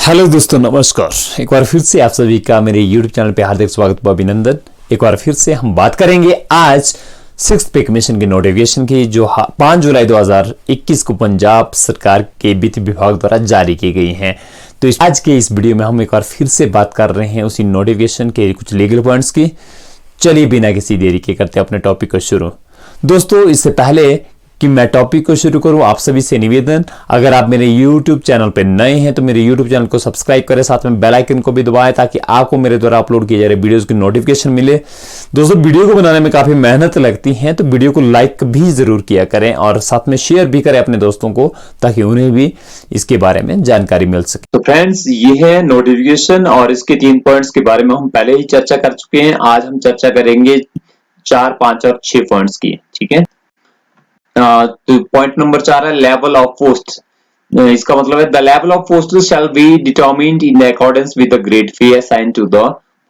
Hello दोस्तों, नमस्कार। एक बार फिर से आप सभी का मेरे YouTube चैनल पे हार्दिक स्वागत व अभिनंदन। एक बार फिर से हम बात करेंगे आज 6th पे कमीशन की नोटिफिकेशन की, जो 5 जुलाई 2021 को पंजाब सरकार के वित्त विभाग द्वारा जारी की गई हैं। तो आज के इस वीडियो में हम एक बार फिर से बात कर रहे हैं उसी नोटिफिकेशन के कुछ लीगल पॉइंट्स की। चलिए बिना किसी देरी के करते हैं अपने टॉपिक को शुरू। दोस्तों, इससे पहले कि मैं टॉपिक को शुरू करूं, आप सभी से निवेदन, अगर आप मेरे YouTube चैनल पर नए हैं तो मेरे YouTube चैनल को सब्सक्राइब करें, साथ में बेल आइकन को भी दबाएं ताकि आपको मेरे द्वारा अपलोड किए जा रहे वीडियोस की नोटिफिकेशन मिले। दोस्तों, वीडियो को बनाने में काफी मेहनत लगती है, तो वीडियो को लाइक भी जरूर किया करें और साथ में शेयर भी करें अपने दोस्तों को, ताकि उन्हें भी इसके बारे में जानकारी मिल सके। तो फ्रेंड्स, ये है नोटिफिकेशन और इसके 3 पॉइंट्स के बारे में हम पहले ही चर्चा कर चुके हैं। आज हम चर्चा करेंगे 4, 5 और 6 पॉइंट्स की। ठीक है, तो पॉइंट नंबर 4 है लेवल ऑफ पोस्ट। इसका मतलब है the level of post shall be determined in accordance with the grade pay assigned to the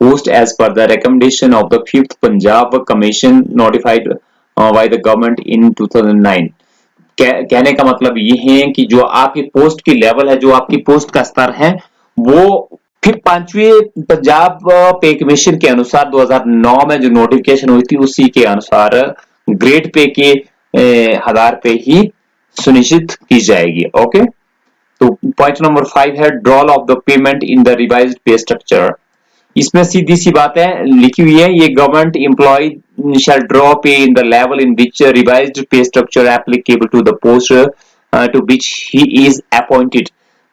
post as per the recommendation of the 5th Punjab commission notified by the government in 2009। कहने का मतलब ये है कि जो आपकी पोस्ट की level है, जो आपकी पोस्ट का स्तर है, वो फिर 5वें पंजाब पे कमीशन के अनुसार 2009 में जो नोटिफिकेशन हुई थी उसी के अनुसार ग्रेड पे के आधार पे ही सुनिश्चित की जाएगी। ओके, तो पॉइंट नंबर 5 है drawal of the payment in the revised pay structure. इसमें सीधी सी बात है, लिखी हुई है, ये government employ shall draw pay in the level in which revised pay structure applicable to the post to which he is appointed.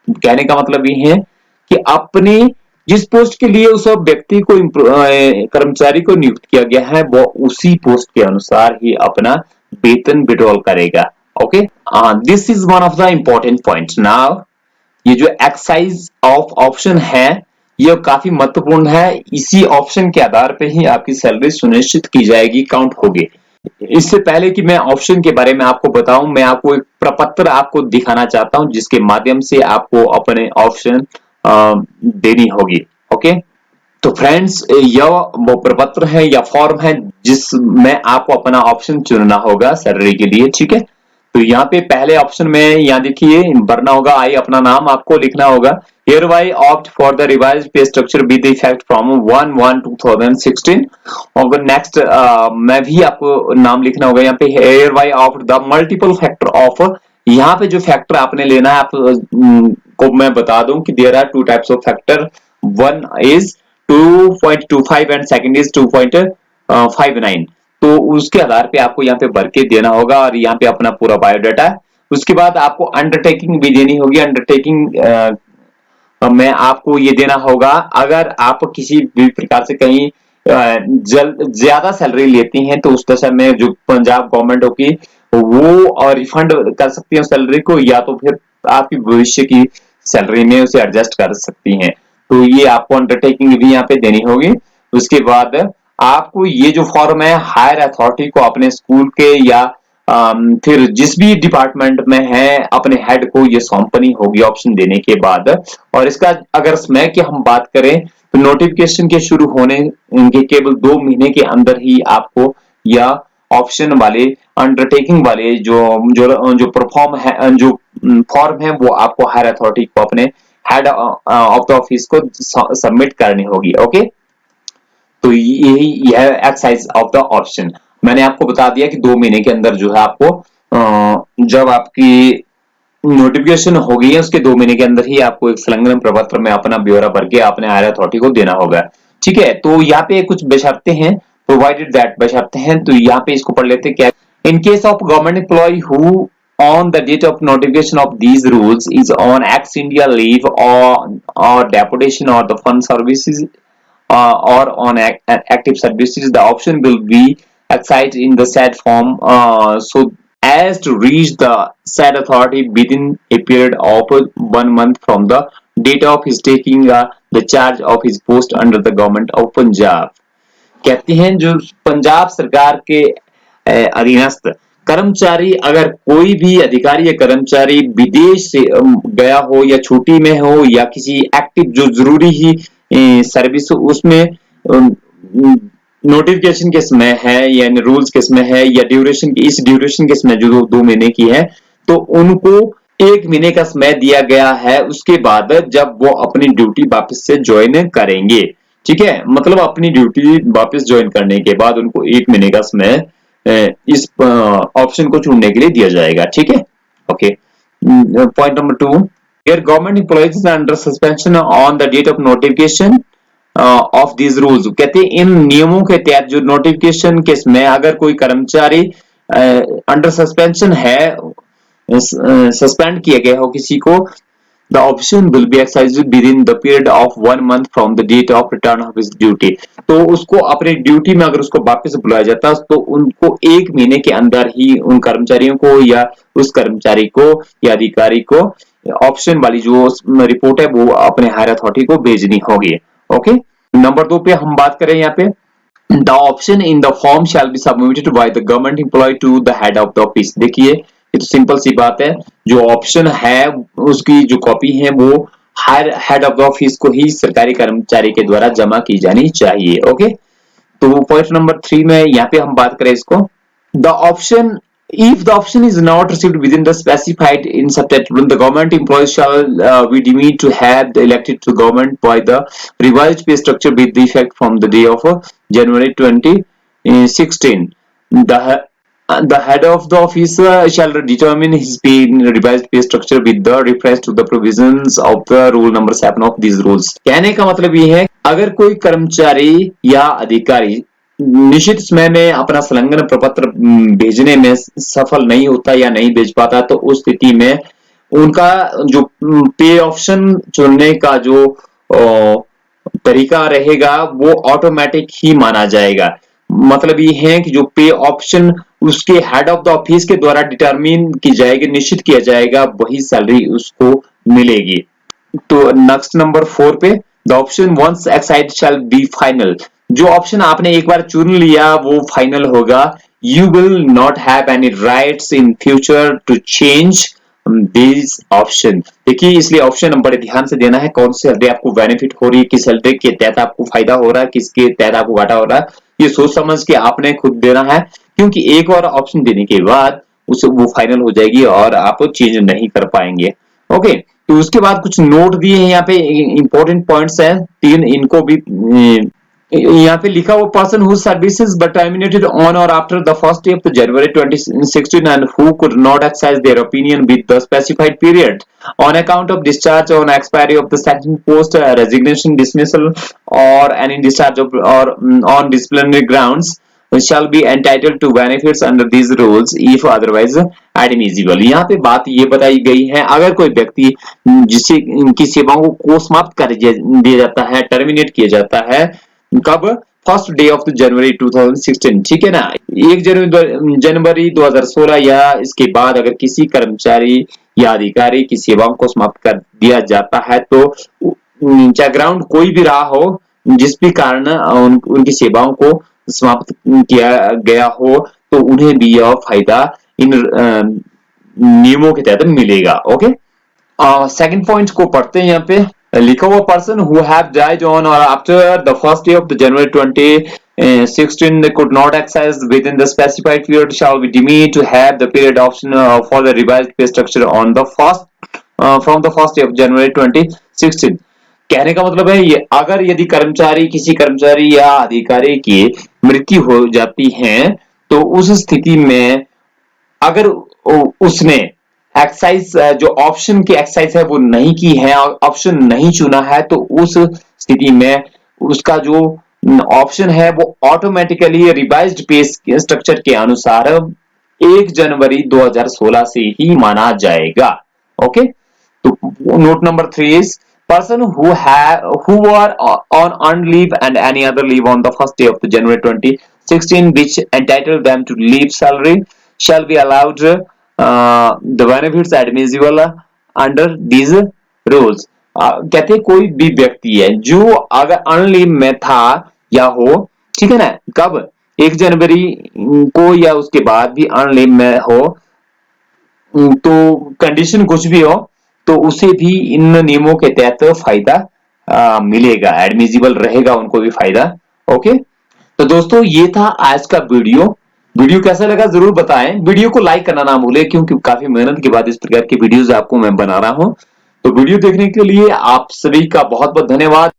कहने का मतलब ये है कि अपने जिस पोस्ट के लिए उस व्यक्ति को कर्मचारी को नियुक्त किया गया है, वो उसी पोस्ट के अनुसार ही अपना वेतन विड्रॉल करेगा। Okay, this is one of the important points. Now ये जो एक्सरसाइज ऑफ ऑप्शन है, ये काफी महत्वपूर्ण है। इसी ऑप्शन के आधार पे ही आपकी सैलरी सुनिश्चित की जाएगी, काउंट होगी। इससे पहले कि मैं ऑप्शन के बारे में आपको बताऊं, मैं आपको एक प्रपत्र आपको दिखाना चाहता हूं, जिसके माध्यम से आपको अपने ऑप्शन देनी होगी। ओके, तो फ्रेंड्स, यह वो प्रपत्र है या फॉर्म है जिसमें आपको अपना ऑप्शन चुनना होगा सैलरी के लिए। ठीक है, तो यहाँ पे पहले ऑप्शन में यहाँ देखिए भरना होगा, आई अपना नाम आपको लिखना होगा। hereby opt for the revised pay structure with effect from 1/1/2016। और नेक्स्ट मैं भी आपको नाम लिखना होगा यहाँ पे, hereby opt the multiple factor of। यहाँ पे जो फैक्टर आपने लेना है, आप को मैं बता दूं कि there are 2 types of factor, one is 2.25 and second is 2.59। तो उसके आधार पे आपको यहाँ पे भर के देना होगा और यहाँ पे अपना पूरा बायोडाटा है। उसके बाद आपको अंडरटेकिंग भी देनी होगी। अंडरटेकिंग में आपको ये देना होगा, अगर आप किसी भी प्रकार से कहीं ज्यादा सैलरी लेती हैं तो उस दशा में जो पंजाब गवर्नमेंट होगी वो रिफंड कर सकती है सैलरी को, या तो फिर आपकी भविष्य की सैलरी में उसे एडजस्ट कर सकती हैं। तो ये आपको अंडरटेकिंग भी यहाँ पे देनी होगी। उसके बाद आपको ये जो फॉर्म है, हायर अथॉरिटी को अपने स्कूल के या फिर जिस भी डिपार्टमेंट में है, अपने हेड को ये सौंपनी होगी ऑप्शन देने के बाद। और इसका अगर समय की हम बात करें तो नोटिफिकेशन के शुरू होने के केवल 2 महीने के अंदर ही आपको या ऑप्शन वाले अंडरटेकिंग वाले जो परफॉर्म है, जो फॉर्म है, वो आपको हायर अथॉरिटी को अपने हेड ऑफ द ऑफिस को सबमिट करनी होगी। ओके, तो यही यह एक्सरसाइज ऑफ द ऑप्शन। मैंने आपको बता दिया कि 2 महीने के अंदर जो है आपको जब आपकी नोटिफिकेशन हो गई है, उसके 2 महीने के अंदर ही आपको एक संलग्न प्रपत्र में अपना ब्यौरा भर के अपने हायर अथॉरिटी को देना होगा। ठीक है, तो यहाँ पे कुछ बशर्ते हैं, प्रोवाइडेड दैट बशर्ते हैं, तो यहाँ पे इसको पढ़ लेते क्या। In case of government employee who on the date of notification of these rules is on ex India leave or deputation or the fund services or on active services, the option will be excised in the said form so as to reach the said authority within a period of 1 month from the date of his taking the charge of his post under the government of Punjab। कहते हैं जो पंजाब सरकार के अधीनस्थ कर्मचारी, अगर कोई भी अधिकारी या कर्मचारी विदेश से गया हो या छुट्टी में हो या किसी एक्टिव जो जरूरी ही सर्विस उसमें नोटिफिकेशन के समय है या रूल्स के समय है या ड्यूरेशन की, इस ड्यूरेशन के समय जो 2 महीने की है, तो उनको 1 महीने का समय दिया गया है उसके बाद जब वो अपनी ड्यूटी वापस से ज्वाइन करेंगे। ठीक है, मतलब अपनी ड्यूटी वापस ज्वाइन करने के बाद उनको 1 महीने का समय इस ऑप्शन को चुनने के लिए दिया जाएगा। ठीक है, okay. Point number 2, Where government employees are under suspension on the date of notification of these rules. कहते हैं इन नियमों के तहत जो नोटिफिकेशन के समय अगर कोई कर्मचारी अंडर सस्पेंशन है, सस्पेंड किया गया हो किसी को, the option will be exercised within the period of 1 month from the date of return of his duty। तो उसको अपनी ड्यूटी में अगर उसको वापस बुलाया जाता है तो उनको 1 महीने के अंदर ही उन कर्मचारियों को या उस कर्मचारी को या अधिकारी को ऑप्शन वाली जो रिपोर्ट है वो अपने हायर अथॉरिटी को भेजनी होगी। ओके, नंबर 2 पे हम बात करें यहाँ पे, the option in the form shall be submitted by the government employee to the head of the office। देखिए ये तो सिंपल सी बात है, जो ऑप्शन है उसकी जो कॉपी है वो हेड ऑफ द ऑफिस को ही सरकारी कर्मचारी के द्वारा जमा की जानी चाहिए। ओके, तो पॉइंट नंबर 3 में यहाँ पे हम बात करें इसको, the option if the option is not received within the specified in subtitle, the government employees shall be deemed to have elected to government by the revised pay structure with the effect from the day of January 2016। The head of the office shall determine his pay in revised pay structure with the reference to the provisions of the rule number 7 of these rules। कहने का मतलब ये है अगर कोई कर्मचारी या अधिकारी निश्चित समय में अपना संलग्न प्रपत्र भेजने में सफल नहीं होता या नहीं भेज पाता तो उस स्थिति में उनका जो पे ऑप्शन चुनने का जो तरीका रहेगा वो ऑटोमेटिक ही माना जाएगा। मतलब ये है कि जो पे ऑप्शन उसके हेड ऑफ द ऑफिस के द्वारा डिटरमिन की जाएगी, निश्चित किया जाएगा, वही सैलरी उसको मिलेगी। तो नेक्स्ट नंबर 4 पे, the option once exercised shall be final. जो ऑप्शन आपने एक बार चुन लिया वो फाइनल होगा। You will not have any rights in future to change this option. देखिए इसलिए ऑप्शन बड़े ध्यान से देना है, कौन सी सैलरी आपको बेनिफिट हो रही है, किस सैलरी के तहत आपको फायदा हो रहा है, किसके तहत आपको घाटा हो रहा है, ये सोच समझ के आपने खुद देना है, क्योंकि एक और ऑप्शन देने के बाद उसे वो फाइनल हो जाएगी और आप चेंज नहीं कर पाएंगे। ओके, तो उसके बाद कुछ नोट दिए हैं यहाँ पे, इंपॉर्टेंट पॉइंट्स हैं 3, इनको भी यहाँ पे लिखा हुआ, person whose services were terminated on or after the first day of the January 2016 and who could not exercise their opinion with the specified period on account of discharge on expiry of the second post, resignation, dismissal or any discharge of or on disciplinary grounds shall be entitled to benefits under these rules if otherwise admissible। यहाँ पे बात ये बताई गई है, अगर कोई व्यक्ति जिसे इनकी सेवाओं को समाप्त कर दिया जाता है, टर्मिनेट किया जाता है, कब? First day of January 2016। ठीक है ना, 1 जनवरी 2016 या इसके बाद अगर किसी कर्मचारी या अधिकारी की सेवाओं को समाप्त कर दिया जाता है तो चाहे ग्राउंड कोई भी रहा हो, जिस भी कारण उनकी सेवाओं को समाप्त किया गया हो तो उन्हें भी यह फायदा इन नियमों के तहत मिलेगा। ओके, सेकंड पॉइंट को पढ़ते हैं। यहाँ पे लिखा हुआ, person who have died on or after the first day of the January 2016 they could not exercise within the specified period shall be deemed to have the period option for the revised pay structure on the first from the first day of January 2016। कहने का मतलब है ये, अगर यदि किसी कर्मचारी या अधिकारी की मृत्यु हो जाती है तो उस स्थिति में अगर उसने एक्सरसाइज जो ऑप्शन की एक्सरसाइज है वो नहीं की है, ऑप्शन नहीं चुना है, तो उस स्थिति में उसका जो ऑप्शन है वो ऑटोमेटिकली रिवाइज्ड पे स्ट्रक्चर के अनुसार 1 जनवरी 2016 से ही माना जाएगा। ओके, तो note number 3 is, person who were on earned leave and any other leave on the first day of the January 2016 which entitled them to leave salary shall be allowed the benefits admissible under these rules। कहते हैं कोई भी व्यक्ति है जो अगर earn leave में था या हो, ठीक है ना, कब? 1 जनवरी को या उसके बाद भी अर्न लीव में हो, तो कंडीशन कुछ भी हो तो उसे भी इन नियमों के तहत फायदा मिलेगा, एडमिसिबल रहेगा, उनको भी फायदा। ओके, तो दोस्तों ये था आज का वीडियो। वीडियो कैसा लगा जरूर बताएं। वीडियो को लाइक करना ना भूलें, क्योंकि काफी मेहनत के बाद इस प्रकार की वीडियोस आपको मैं बना रहा हूं। तो वीडियो देखने के लिए आप सभी का बहुत बहुत धन्यवाद।